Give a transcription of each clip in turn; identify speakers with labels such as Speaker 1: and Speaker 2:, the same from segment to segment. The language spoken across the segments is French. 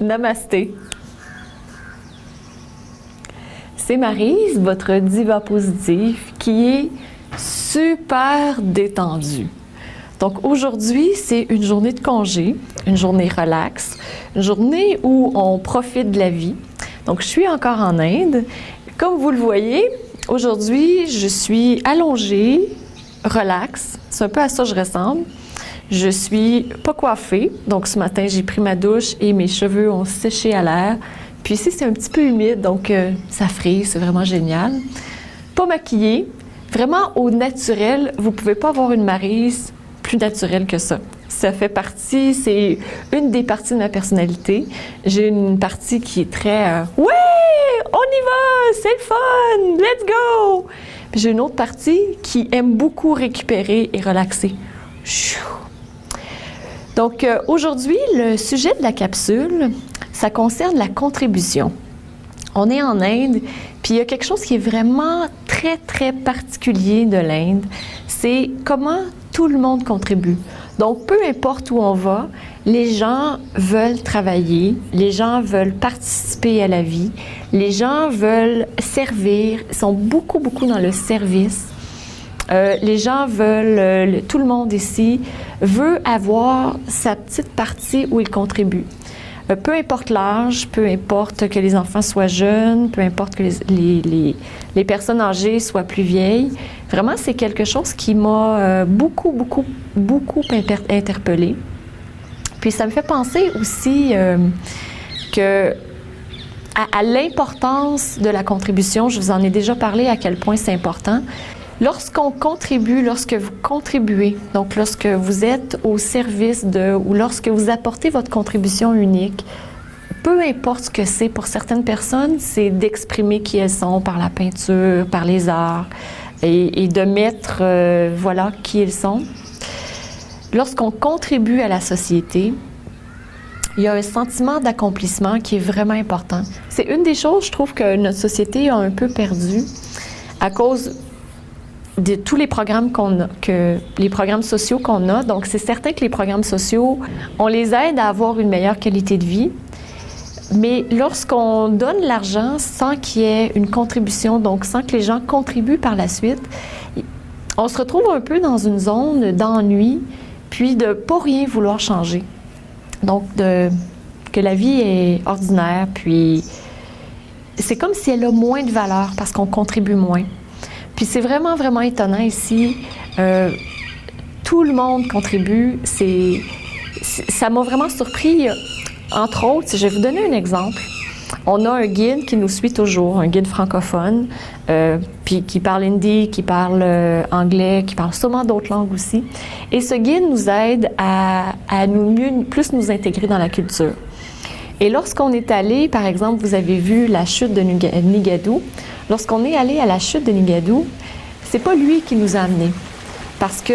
Speaker 1: Namasté. C'est Maryse, votre diva positive, qui est super détendue. Donc aujourd'hui, c'est une journée de congé, une journée relax, une journée où on profite de la vie. Donc je suis encore en Inde. Comme vous le voyez, aujourd'hui, je suis allongée, relax. C'est un peu à ça que je ressemble. Je suis pas coiffée. Donc ce matin, j'ai pris ma douche et mes cheveux ont séché à l'air. Puis ici, c'est un petit peu humide, donc ça frise, c'est vraiment génial. Pas maquillée, vraiment au naturel. Vous pouvez pas avoir une Maryse plus naturelle que ça. Ça fait partie, c'est une des parties de ma personnalité. J'ai une partie qui est très ouais, on y va, c'est le fun, let's go. Puis j'ai une autre partie qui aime beaucoup récupérer et relaxer. Donc aujourd'hui, le sujet de la capsule, ça concerne la contribution. On est en Inde, puis il y a quelque chose qui est vraiment très, très particulier de l'Inde, c'est comment tout le monde contribue. Donc, peu importe où on va, les gens veulent travailler, les gens veulent participer à la vie, les gens veulent servir, ils sont beaucoup, beaucoup dans le service. Les gens veulent, tout le monde ici veut avoir sa petite partie où il contribue. Peu importe l'âge, peu importe que les enfants soient jeunes, peu importe que les personnes âgées soient plus vieilles, vraiment, c'est quelque chose qui m'a beaucoup interpellée. Puis ça me fait penser aussi que à l'importance de la contribution. Je vous en ai déjà parlé à quel point c'est important. Lorsqu'on contribue, lorsque vous contribuez, donc lorsque vous êtes au service de, ou lorsque vous apportez votre contribution unique, peu importe ce que c'est pour certaines personnes, c'est d'exprimer qui elles sont par la peinture, par les arts, et de mettre, voilà, qui ils sont. Lorsqu'on contribue à la société, il y a un sentiment d'accomplissement qui est vraiment important. C'est une des choses, je trouve, que notre société a un peu perdu à cause de tous les programmes les programmes sociaux qu'on a. Donc, c'est certain que les programmes sociaux, on les aide à avoir une meilleure qualité de vie. Mais lorsqu'on donne l'argent sans qu'il y ait une contribution, donc sans que les gens contribuent par la suite, on se retrouve un peu dans une zone d'ennui, puis de pas rien vouloir changer. Donc, que la vie est ordinaire, puis c'est comme si elle a moins de valeur parce qu'on contribue moins. Puis c'est vraiment, vraiment étonnant ici. Tout le monde contribue. Ça m'a vraiment surpris. Entre autres, je vais vous donner un exemple. On a un guide qui nous suit toujours, un guide francophone, puis qui parle hindi, qui parle anglais, qui parle sûrement d'autres langues aussi. Et ce guide nous aide à plus nous intégrer dans la culture. Et lorsqu'on est allé, par exemple, vous avez vu la chute de Nigadoo. Lorsqu'on est allé à la chute de Nigadoo, c'est pas lui qui nous a amenés. Parce que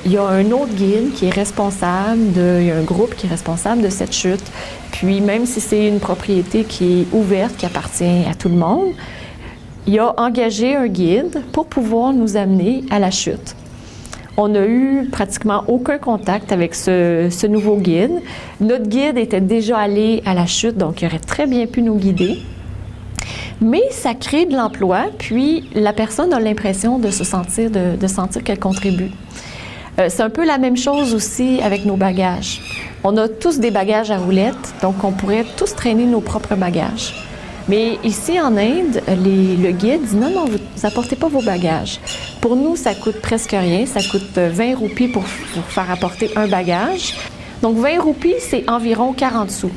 Speaker 1: il y a un autre guide qui est responsable, il y a un groupe qui est responsable de cette chute. Puis même si c'est une propriété qui est ouverte, qui appartient à tout le monde, il a engagé un guide pour pouvoir nous amener à la chute. On n'a eu pratiquement aucun contact avec ce nouveau guide. Notre guide était déjà allé à la chute, donc il aurait très bien pu nous guider. Mais ça crée de l'emploi, puis la personne a l'impression de sentir qu'elle contribue. C'est un peu la même chose aussi avec nos bagages. On a tous des bagages à roulettes, donc on pourrait tous traîner nos propres bagages. Mais ici en Inde, le guide dit non, vous n'apportez pas vos bagages. Pour nous, ça coûte presque rien. Ça coûte 20 roupies pour faire apporter un bagage. Donc 20 roupies, c'est environ 40 sous.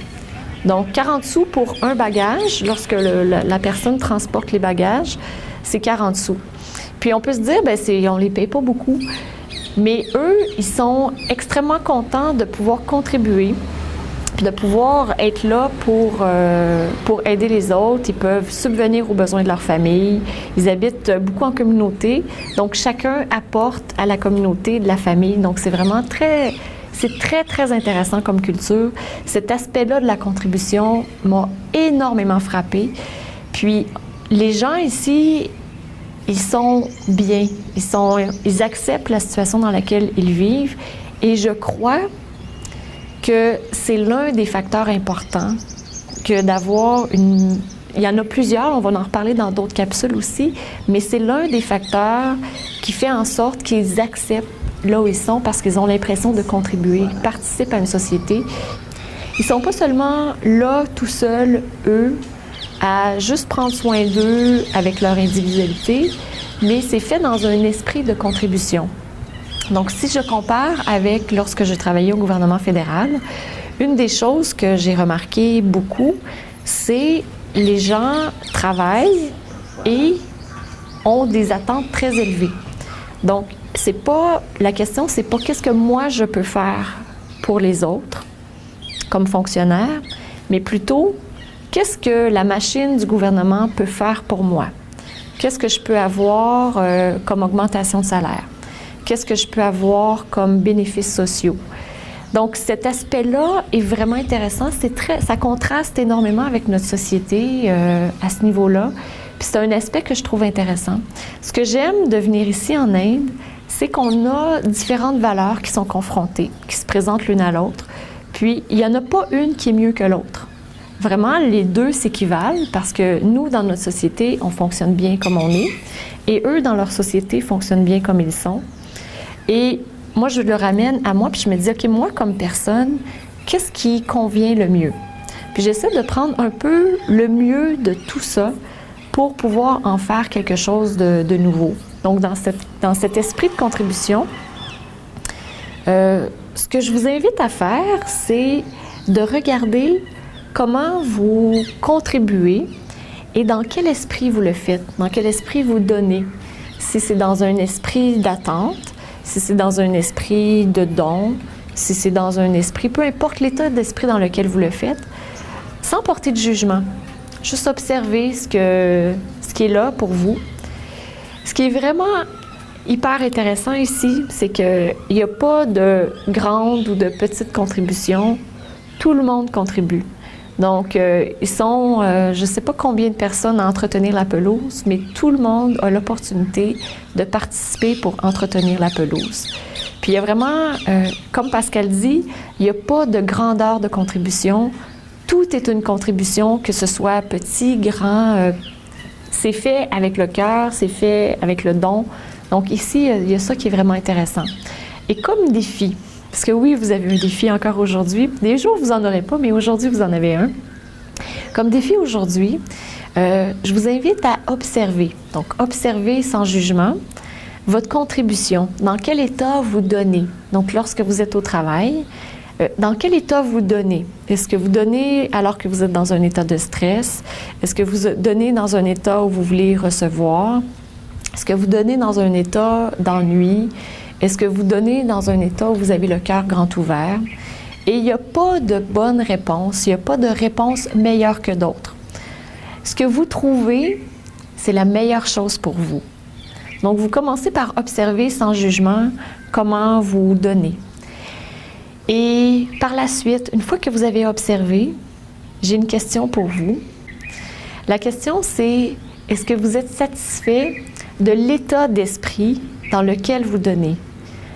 Speaker 1: Donc 40 sous pour un bagage, lorsque la personne transporte les bagages, c'est 40 sous. Puis on peut se dire, on les paye pas beaucoup. Mais eux, ils sont extrêmement contents de pouvoir contribuer, de pouvoir être là pour aider les autres. Ils peuvent subvenir aux besoins de leur famille. Ils habitent beaucoup en communauté. Donc, chacun apporte à la communauté de la famille. Donc, c'est vraiment très, très intéressant comme culture. Cet aspect-là de la contribution m'a énormément frappée. Puis, les gens ici, ils sont bien. Ils acceptent la situation dans laquelle ils vivent. Et je crois que c'est l'un des facteurs importants que d'avoir une... Il y en a plusieurs, on va en reparler dans d'autres capsules aussi, mais c'est l'un des facteurs qui fait en sorte qu'ils acceptent là où ils sont parce qu'ils ont l'impression de contribuer, ils participent à une société. Ils ne sont pas seulement là tout seuls, eux, à juste prendre soin d'eux avec leur individualité, mais c'est fait dans un esprit de contribution. Donc, si je compare avec lorsque je travaillais au gouvernement fédéral, une des choses que j'ai remarqué beaucoup, c'est les gens travaillent et ont des attentes très élevées. Donc, la question, c'est pas qu'est-ce que moi je peux faire pour les autres comme fonctionnaire, mais plutôt qu'est-ce que la machine du gouvernement peut faire pour moi? Qu'est-ce que je peux avoir comme augmentation de salaire? Qu'est-ce que je peux avoir comme bénéfices sociaux? Donc, cet aspect-là est vraiment intéressant. Ça contraste énormément avec notre société à ce niveau-là. Puis c'est un aspect que je trouve intéressant. Ce que j'aime de venir ici en Inde, c'est qu'on a différentes valeurs qui sont confrontées, qui se présentent l'une à l'autre. Puis, il n'y en a pas une qui est mieux que l'autre. Vraiment, les deux s'équivalent parce que nous, dans notre société, on fonctionne bien comme on est et eux, dans leur société, fonctionnent bien comme ils sont. Et moi, je le ramène à moi, puis je me dis, OK, moi, comme personne, qu'est-ce qui convient le mieux? Puis j'essaie de prendre un peu le mieux de tout ça pour pouvoir en faire quelque chose de nouveau. Donc, dans cet esprit de contribution, ce que je vous invite à faire, c'est de regarder comment vous contribuez et dans quel esprit vous le faites, dans quel esprit vous donnez. Si c'est dans un esprit d'attente, si c'est dans un esprit de don, si c'est dans un esprit, peu importe l'état d'esprit dans lequel vous le faites, sans porter de jugement. Juste observer ce qui est là pour vous. Ce qui est vraiment hyper intéressant ici, c'est qu'il n'y a pas de grande ou de petite contribution. Tout le monde contribue. Donc, ils sont, je ne sais pas combien de personnes à entretenir la pelouse, mais tout le monde a l'opportunité de participer pour entretenir la pelouse. Puis, il y a vraiment, comme Pascal dit, il n'y a pas de grandeur de contribution. Tout est une contribution, que ce soit petit, grand. C'est fait avec le cœur, c'est fait avec le don. Donc, ici, il y a ça qui est vraiment intéressant. Et comme défi, parce que oui, vous avez un défi encore aujourd'hui. Des jours, vous n'en aurez pas, mais aujourd'hui, vous en avez un. Comme défi aujourd'hui, je vous invite à observer. Donc, observer sans jugement votre contribution. Dans quel état vous donnez? Donc, lorsque vous êtes au travail, dans quel état vous donnez? Est-ce que vous donnez alors que vous êtes dans un état de stress? Est-ce que vous donnez dans un état où vous voulez recevoir? Est-ce que vous donnez dans un état d'ennui? Est-ce que vous donnez dans un état où vous avez le cœur grand ouvert? Et il n'y a pas de bonne réponse, il n'y a pas de réponse meilleure que d'autres. Ce que vous trouvez, c'est la meilleure chose pour vous. Donc, vous commencez par observer sans jugement comment vous donnez. Et par la suite, une fois que vous avez observé, j'ai une question pour vous. La question, c'est, est-ce que vous êtes satisfait de l'état d'esprit dans lequel vous donnez?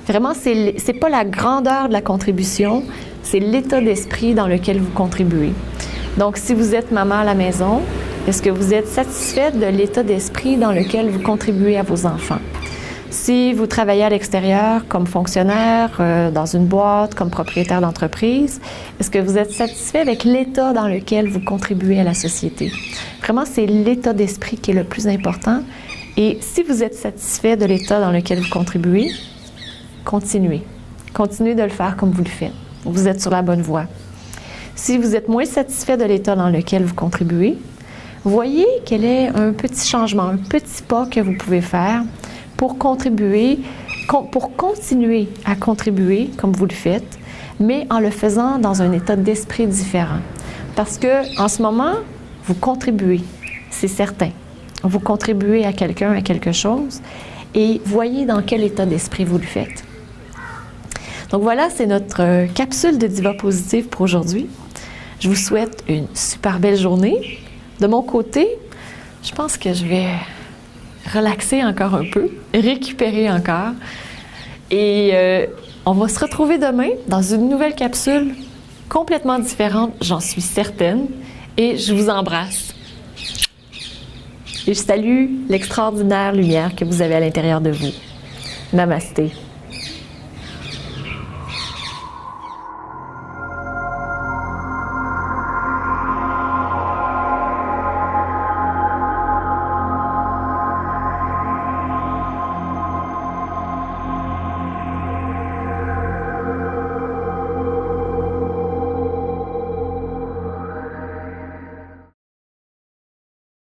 Speaker 1: Vraiment, c'est pas la grandeur de la contribution, c'est l'état d'esprit dans lequel vous contribuez. Donc, si vous êtes maman à la maison, est-ce que vous êtes satisfaite de l'état d'esprit dans lequel vous contribuez à vos enfants? Si vous travaillez à l'extérieur comme fonctionnaire, dans une boîte, comme propriétaire d'entreprise, est-ce que vous êtes satisfait avec l'état dans lequel vous contribuez à la société? Vraiment, c'est l'état d'esprit qui est le plus important. Et si vous êtes satisfait de l'état dans lequel vous contribuez, continuez. Continuez de le faire comme vous le faites. Vous êtes sur la bonne voie. Si vous êtes moins satisfait de l'état dans lequel vous contribuez, voyez quel est un petit changement, un petit pas que vous pouvez faire pour contribuer, pour continuer à contribuer comme vous le faites, mais en le faisant dans un état d'esprit différent. Parce que en ce moment, vous contribuez, c'est certain. Vous contribuez à quelqu'un, à quelque chose, et voyez dans quel état d'esprit vous le faites. Donc voilà, c'est notre capsule de Diva Positive pour aujourd'hui. Je vous souhaite une super belle journée. De mon côté, je pense que je vais relaxer encore un peu, récupérer encore. Et on va se retrouver demain dans une nouvelle capsule complètement différente, j'en suis certaine, et je vous embrasse. Et je salue l'extraordinaire lumière que vous avez à l'intérieur de vous. Namasté.